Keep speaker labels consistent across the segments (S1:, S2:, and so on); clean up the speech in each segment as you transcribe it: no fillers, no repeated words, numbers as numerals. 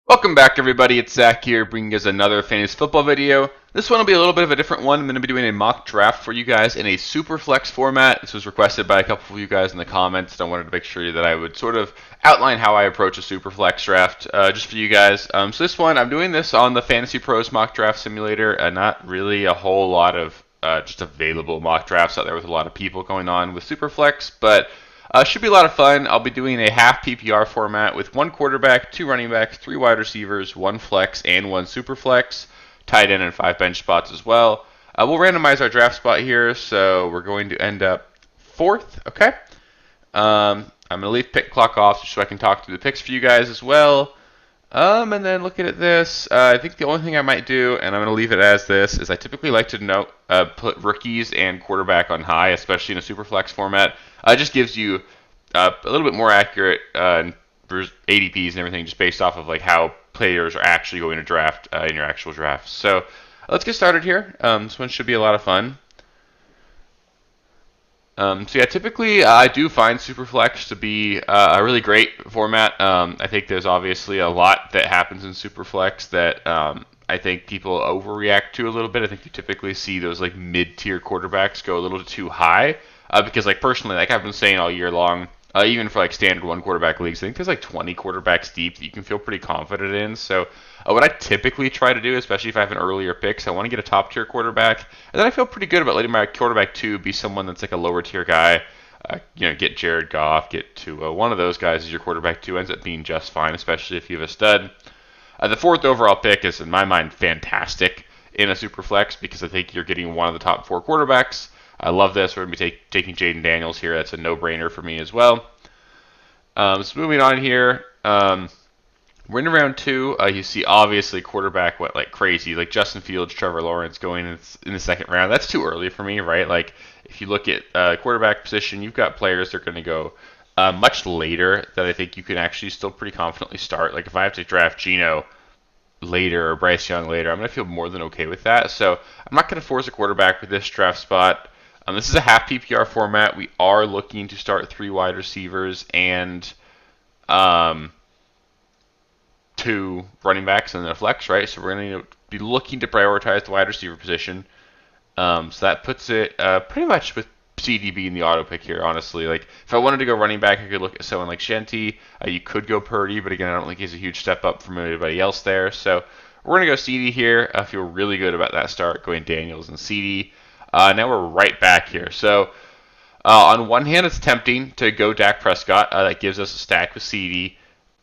S1: Welcome back, everybody. It's Zach here, bringing us another fantasy football video. This one will be a little bit of a different one. I'm going to be doing a mock draft for you guys in a SuperFlex format. This was requested by a couple of you guys in the comments, and I wanted to make sure that I would sort of outline how I approach a SuperFlex draft just for you guys. So this one, I'm doing this on the Fantasy Pros mock draft simulator. Not really a whole lot of just available mock drafts out there with a lot of people going on with SuperFlex, but should be a lot of fun. I'll be doing a half PPR format with one quarterback, two running backs, three wide receivers, one flex, and one super flex, tight end and five bench spots as well. We'll randomize our draft spot here, so we're going to end up fourth. Okay. I'm going to leave pick clock off so I can talk through the picks for you guys as well. And then looking at this, I think the only thing I might do, and I'm going to leave it as this, is I typically like to put rookies and quarterback on high, especially in a super flex format. It just gives you a little bit more accurate ADPs and everything, just based off of like how players are actually going to draft in your actual drafts. So let's get started here. This one should be a lot of fun. So yeah, typically I do find Superflex to be a really great format. I think there's obviously a lot that happens in Superflex that I think people overreact to a little bit. I think you typically see those like mid-tier quarterbacks go a little too high because like personally, like I've been saying all year long, even for like standard one quarterback leagues, I think there's like 20 quarterbacks deep that you can feel pretty confident in. So what I typically try to do, especially if I have an earlier pick, so I want to get a top tier quarterback, and then I feel pretty good about letting my quarterback two be someone that's like a lower tier guy. Get Jared Goff, get to one of those guys as your quarterback two, ends up being just fine, especially if you have a stud. The fourth overall pick is, in my mind, fantastic in a super flex because I think you're getting one of the top four quarterbacks. I love this. We're going to be taking Jaden Daniels here. That's a no-brainer for me as well. So moving on here. We're in round two. You see, obviously, quarterback went like crazy. Like Justin Fields, Trevor Lawrence going in the second round. That's too early for me, right? Like, if you look at quarterback position, you've got players that are going to go much later that I think you can actually still pretty confidently start. Like, if I have to draft Geno later or Bryce Young later, I'm going to feel more than okay with that. So, I'm not going to force a quarterback with this draft spot. This is a half PPR format. We are looking to start three wide receivers and um, two running backs and then a flex, right? So we're going to be looking to prioritize the wide receiver position. So that puts it pretty much with CDB in the auto pick here, honestly. Like, if I wanted to go running back, I could look at someone like Shenty. You could go Purdy, but again, I don't think he's a huge step up from anybody else there. So we're going to go CD here. I feel really good about that start, going Daniels and CD. Now we're right back here. So on one hand, it's tempting to go Dak Prescott. That gives us a stack with CD.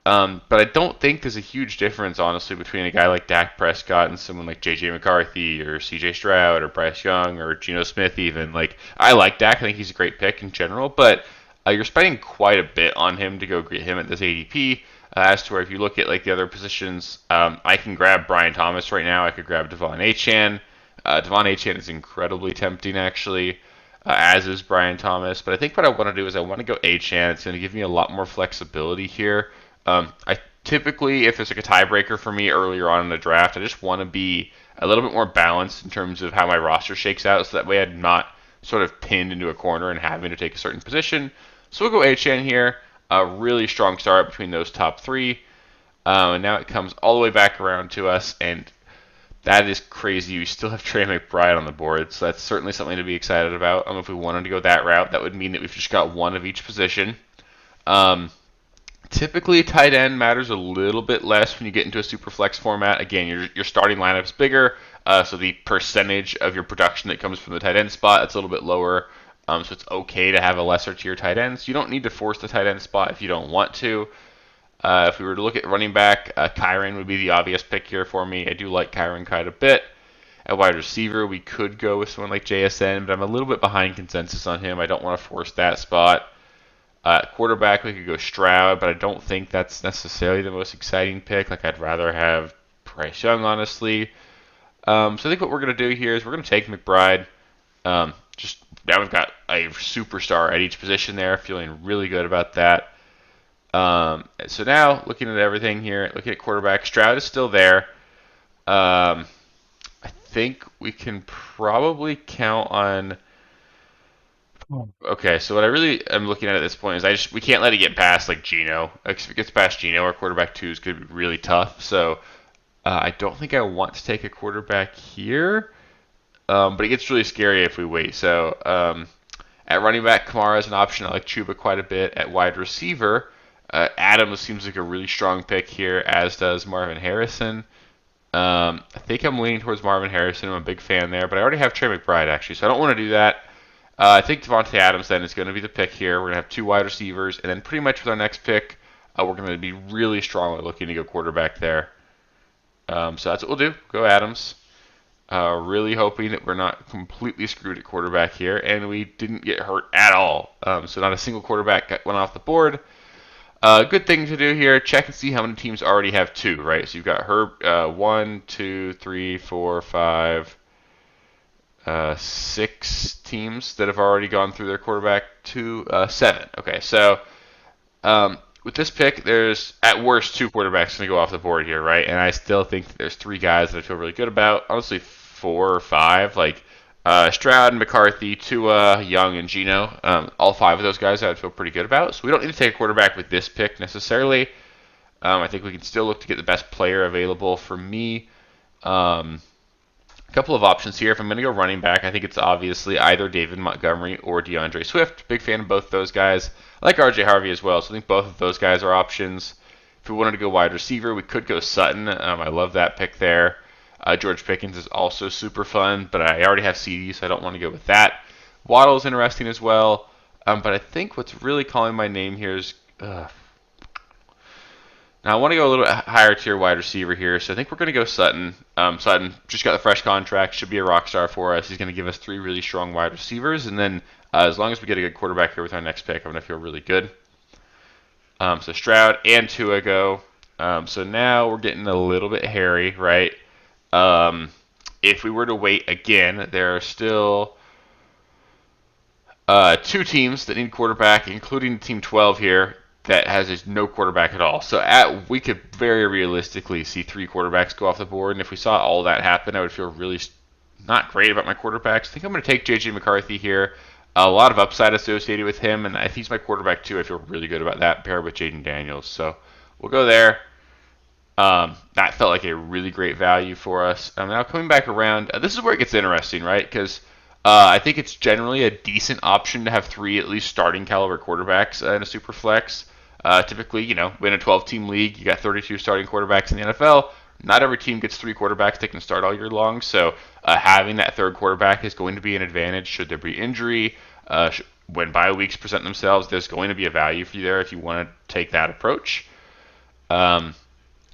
S1: But I don't think there's a huge difference, honestly, between a guy like Dak Prescott and someone like J.J. McCarthy or C.J. Stroud or Bryce Young or Geno Smith even. Like, I like Dak. I think he's a great pick in general, but you're spending quite a bit on him to go get him at this ADP. As to where if you look at like the other positions, I can grab Brian Thomas right now. I could grab Devon Achane. Devon Achane is incredibly tempting, actually, as is Brian Thomas. But I think what I want to do is I want to go Achane. It's going to give me a lot more flexibility here. I typically, if there's like a tiebreaker for me earlier on in the draft, I just want to be a little bit more balanced in terms of how my roster shakes out, so that way I'm not sort of pinned into a corner and having to take a certain position. So we'll go HN here. A really strong start between those top three. And now it comes all the way back around to us, and that is crazy. We still have Trey McBride on the board, so that's certainly something to be excited about. I don't know if we wanted to go that route. That would mean that we've just got one of each position. Typically, tight end matters a little bit less when you get into a super flex format. Again, your starting lineup's bigger, so the percentage of your production that comes from the tight end spot, it's a little bit lower. So it's okay to have a lesser tier tight end. So you don't need to force the tight end spot if you don't want to. If we were to look at running back, Kyron would be the obvious pick here for me. I do like Kyron quite a bit. At wide receiver, we could go with someone like JSN, but I'm a little bit behind consensus on him. I don't want to force that spot. Quarterback, we could go Stroud, but I don't think that's necessarily the most exciting pick. Like, I'd rather have Bryce Young, honestly. So I think what we're going to do here is we're going to take McBride. Just now we've got a superstar at each position there, feeling really good about that. So now, looking at everything here, looking at quarterback, Stroud is still there. I think we can probably count on Okay, so what I really am looking at this point is we can't let it get past like Geno. Like, if it gets past Geno, our quarterback two is going to be really tough. So I don't think I want to take a quarterback here, but it gets really scary if we wait. So at running back, Kamara is an option. I like Chuba quite a bit. At wide receiver, Adams seems like a really strong pick here, as does Marvin Harrison. I think I'm leaning towards Marvin Harrison. I'm a big fan there, but I already have Trey McBride actually, so I don't want to do that. I think Devontae Adams then is going to be the pick here. We're going to have two wide receivers, and then pretty much with our next pick, we're going to be really strongly looking to go quarterback there. So that's what we'll do. Go Adams. Really hoping that we're not completely screwed at quarterback here, and we didn't get hurt at all. So not a single quarterback went off the board. Good thing to do here, check and see how many teams already have two, right? So you've got Herb, 1, 2, 3, 4, 5, 6 teams that have already gone through their quarterback to 7. Okay, so with this pick, there's at worst 2 quarterbacks going to go off the board here, right? And I still think that there's 3 guys that I feel really good about. Honestly, 4 or 5, like Stroud, McCarthy, Tua, Young, and Geno. All 5 of those guys I feel pretty good about. So we don't need to take a quarterback with this pick necessarily. I think we can still look to get the best player available for me. A couple of options here. If I'm going to go running back, I think it's obviously either David Montgomery or DeAndre Swift. Big fan of both those guys. I like RJ Harvey as well, so I think both of those guys are options. If we wanted to go wide receiver, we could go Sutton. I love that pick there. George Pickens is also super fun, but I already have CD, so I don't want to go with that. Waddle is interesting as well, but I think what's really calling my name here is now I want to go a little bit higher tier wide receiver here, so I think we're going to go Sutton. Sutton just got the fresh contract, should be a rock star for us. He's going to give us 3 really strong wide receivers, and then as long as we get a good quarterback here with our next pick, I'm going to feel really good. So Stroud and Tua go. So now we're getting a little bit hairy, right? If we were to wait again, there are still 2 teams that need quarterback, including Team 12 here, that has no quarterback at all. So we could very realistically see 3 quarterbacks go off the board, and if we saw all that happen, I would feel really not great about my quarterbacks. I think I'm going to take J.J. McCarthy here. A lot of upside associated with him, and if he's my quarterback too, I feel really good about that, paired with Jaden Daniels. So we'll go there. That felt like a really great value for us. Now coming back around, this is where it gets interesting, right? Because I think it's generally a decent option to have 3 at least starting caliber quarterbacks in a super flex. Typically, in a 12-team league, you got 32 starting quarterbacks in the NFL. Not every team gets 3 quarterbacks that can start all year long, so having that third quarterback is going to be an advantage should there be injury. When bye weeks present themselves, there's going to be a value for you there if you want to take that approach.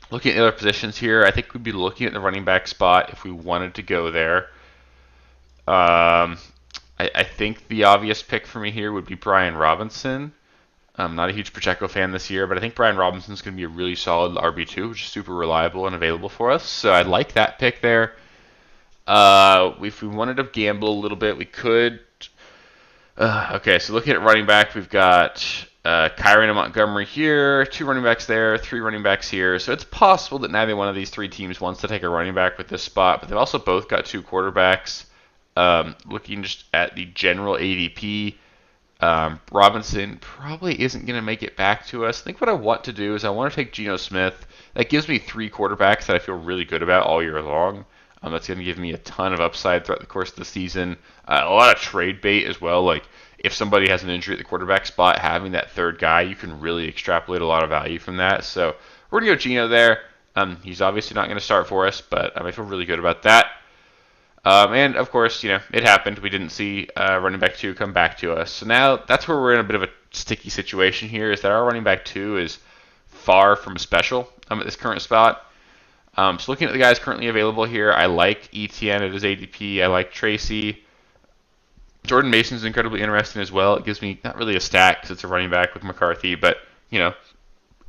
S1: Looking at the other positions here, I think we'd be looking at the running back spot if we wanted to go there. I think the obvious pick for me here would be Brian Robinson. I'm not a huge Pacheco fan this year, but I think Brian Robinson's going to be a really solid RB2, which is super reliable and available for us. So I like that pick there. If we wanted to gamble a little bit, we could. Okay, so looking at running back, we've got Kyren and Montgomery here, 2 running backs there, 3 running backs here. So it's possible that neither one of these 3 teams wants to take a running back with this spot, but they've also both got 2 quarterbacks. Looking just at the general ADP, Robinson probably isn't going to make it back to us. I think what I want to do is I want to take Geno Smith. That gives me 3 quarterbacks that I feel really good about all year long. That's going to give me a ton of upside throughout the course of the season. A lot of trade bait as well. Like if somebody has an injury at the quarterback spot, having that third guy, you can really extrapolate a lot of value from that. So we're going to go Geno there. He's obviously not going to start for us, but I feel really good about that. And of course, it happened. We didn't see running back 2 come back to us. So now that's where we're in a bit of a sticky situation here, is that our running back 2 is far from special at this current spot. So looking at the guys currently available here, I like Etienne at his ADP. I like Tracy. Jordan Mason's incredibly interesting as well. It gives me not really a stack because it's a running back with McCarthy, but,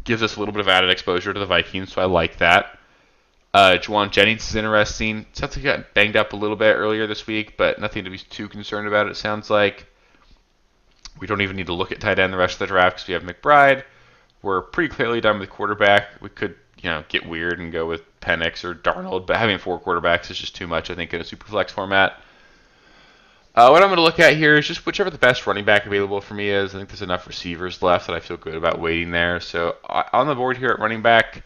S1: gives us a little bit of added exposure to the Vikings, so I like that. Juwan Jennings is interesting. Sounds like he got banged up a little bit earlier this week, but nothing to be too concerned about, it sounds like. We don't even need to look at tight end the rest of the draft because we have McBride. We're pretty clearly done with quarterback. We could, get weird and go with Penix or Darnold, but having 4 quarterbacks is just too much, I think, in a super flex format. What I'm going to look at here is just whichever the best running back available for me is. I think there's enough receivers left that I feel good about waiting there. So on the board here at running back,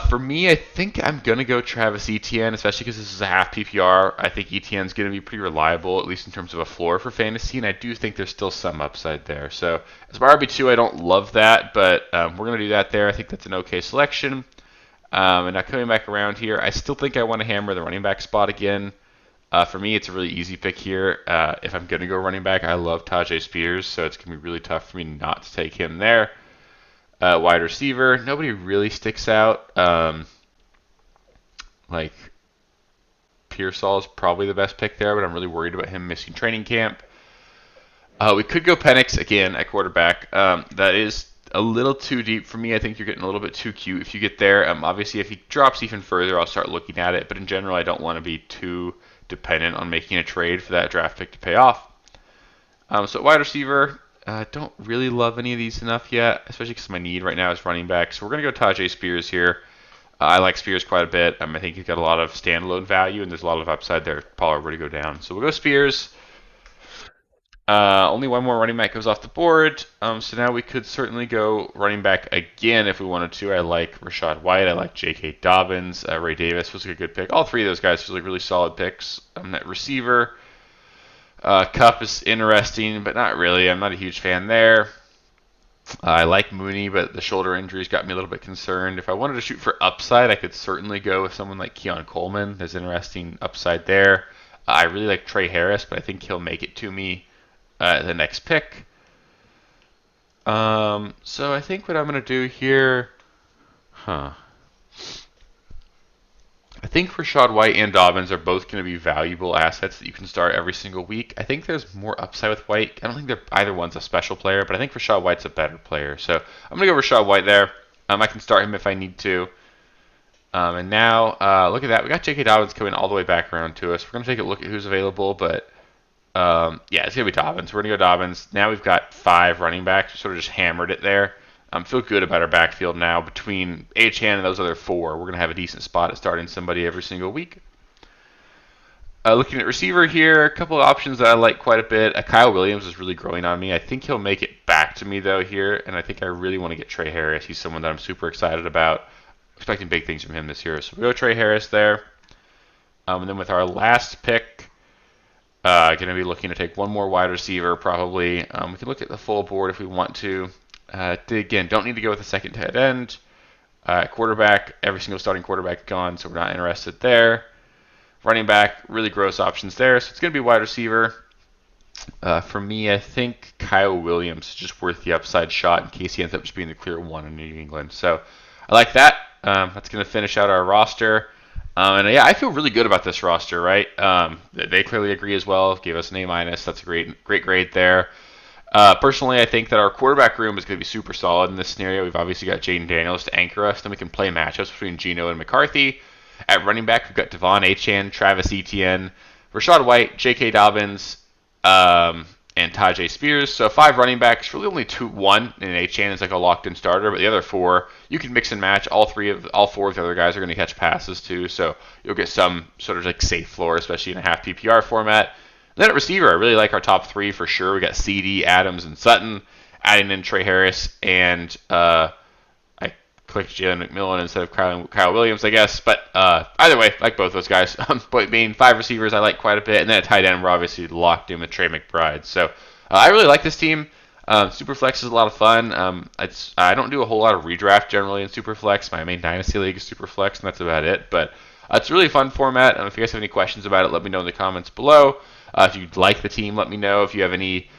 S1: for me, I think I'm going to go Travis Etienne, especially because this is a half PPR. I think Etienne's going to be pretty reliable, at least in terms of a floor for fantasy, and I do think there's still some upside there. So as my RB2, I don't love that, but we're going to do that there. I think that's an okay selection. And now coming back around here, I still think I want to hammer the running back spot again. For me, it's a really easy pick here. If I'm going to go running back, I love Tajay Spears, so it's going to be really tough for me not to take him there. Wide receiver, nobody really sticks out. Like Pearsall is probably the best pick there, but I'm really worried about him missing training camp. We could go Penix again at quarterback. That is a little too deep for me. I think you're getting a little bit too cute if you get there. Obviously, if he drops even further, I'll start looking at it. But in general, I don't want to be too dependent on making a trade for that draft pick to pay off. So wide receiver, don't really love any of these enough yet, especially because my need right now is running back. So we're going to go Tajay Spears here. I like Spears quite a bit. I think he's got a lot of standalone value, and there's a lot of upside there. Pollard were to go down. So we'll go Spears. Only one more running back goes off the board. So now we could certainly go running back again if we wanted to. I like Rachaad White. I like J.K. Dobbins. Ray Davis was a good pick. All three of those guys feel like really solid picks. That receiver. Cup is interesting, but not really. I'm not a huge fan there. I like Mooney, but the shoulder injuries got me a little bit concerned. If I wanted to shoot for upside, I could certainly go with someone like Keon Coleman. There's interesting upside there. I really like Trey Harris, but I think he'll make it to me the next pick. So I think what I'm going to do here, I think Rachaad White and Dobbins are both going to be valuable assets that you can start every single week. I think there's more upside with White. I don't think either one's a special player, but I think Rachaad White's a better player. So I'm going to go Rachaad White there. I can start him if I need to. And now, look at that. We got J.K. Dobbins coming all the way back around to us. We're going to take a look at who's available, but yeah, it's going to be Dobbins. We're going to go Dobbins. Now we've got 5 running backs. We sort of just hammered it there. Feel good about our backfield now. Between Achane and those other 4, we're going to have a decent spot at starting somebody every single week. Looking at receiver here, a couple of options that I like quite a bit. Kyle Williams is really growing on me. I think he'll make it back to me, though, here, and I think I really want to get Trey Harris. He's someone that I'm super excited about. Expecting big things from him this year. So we'll go Trey Harris there. And then with our last pick, going to be looking to take one more wide receiver, probably. We can look at the full board if we want to. Again, don't need to go with a second tight end. Quarterback, every single starting quarterback gone, so we're not interested there. Running back, really gross options there. So it's going to be wide receiver. For me, I think Kyle Williams is just worth the upside shot in case he ends up just being the clear one in New England. So I like that. That's going to finish out our roster. And yeah, I feel really good about this roster, right? They clearly agree as well. Gave us an A-. That's a great grade there. Personally, I think that our quarterback room is going to be super solid in this scenario. We've obviously got Jaden Daniels to anchor us. Then we can play matchups between Geno and McCarthy. At running back, we've got Devon Achane, Travis Etienne, Rachaad White, J.K. Dobbins, and Tajay Spears. So 5 running backs, really only 1 in Achane is like a locked-in starter, but the other 4, you can mix and match. All 4 of the other guys are going to catch passes too, so you'll get some sort of like safe floor, especially in a half PPR format. Then at receiver, I really like our top 3 for sure. We got CD, Adams, and Sutton. Adding in Trey Harris, and I clicked Jalen McMillan instead of Kyle Williams, I guess. But either way, I like both those guys. Point being, 5 receivers I like quite a bit, and then at tight end, we're obviously locked in with Trey McBride. So I really like this team. SuperFlex is a lot of fun. I don't do a whole lot of redraft generally in SuperFlex. My main dynasty league is SuperFlex, and that's about it. But it's a really fun format. If you guys have any questions about it, let me know in the comments below. If you like the team, let me know. If you have any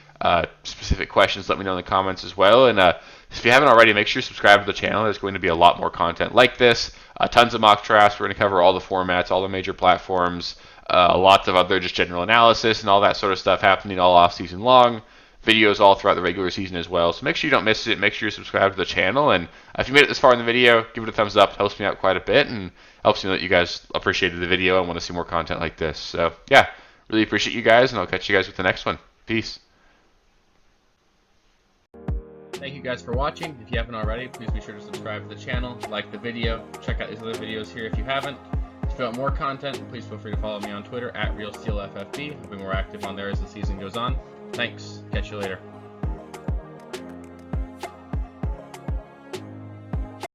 S1: specific questions, let me know in the comments as well. And if you haven't already, make sure you subscribe to the channel. There's going to be a lot more content like this. Tons of mock drafts. We're going to cover all the formats, all the major platforms, lots of other just general analysis and all that sort of stuff happening all off season long. Videos all throughout the regular season as well. So make sure you don't miss it. Make sure you subscribe to the channel. And if you made it this far in the video, give it a thumbs up. It helps me out quite a bit and helps me know that you guys appreciated the video and want to see more content like this. So yeah, really appreciate you guys, and I'll catch you guys with the next one. Peace. Thank you guys for watching. If you haven't already, please be sure to subscribe to the channel, like the video, check out these other videos here if you haven't. If
S2: If you want more content, please feel free to follow me on Twitter at RealSteelFFB. I'll be more active on there as the season goes on. Thanks. Catch you later.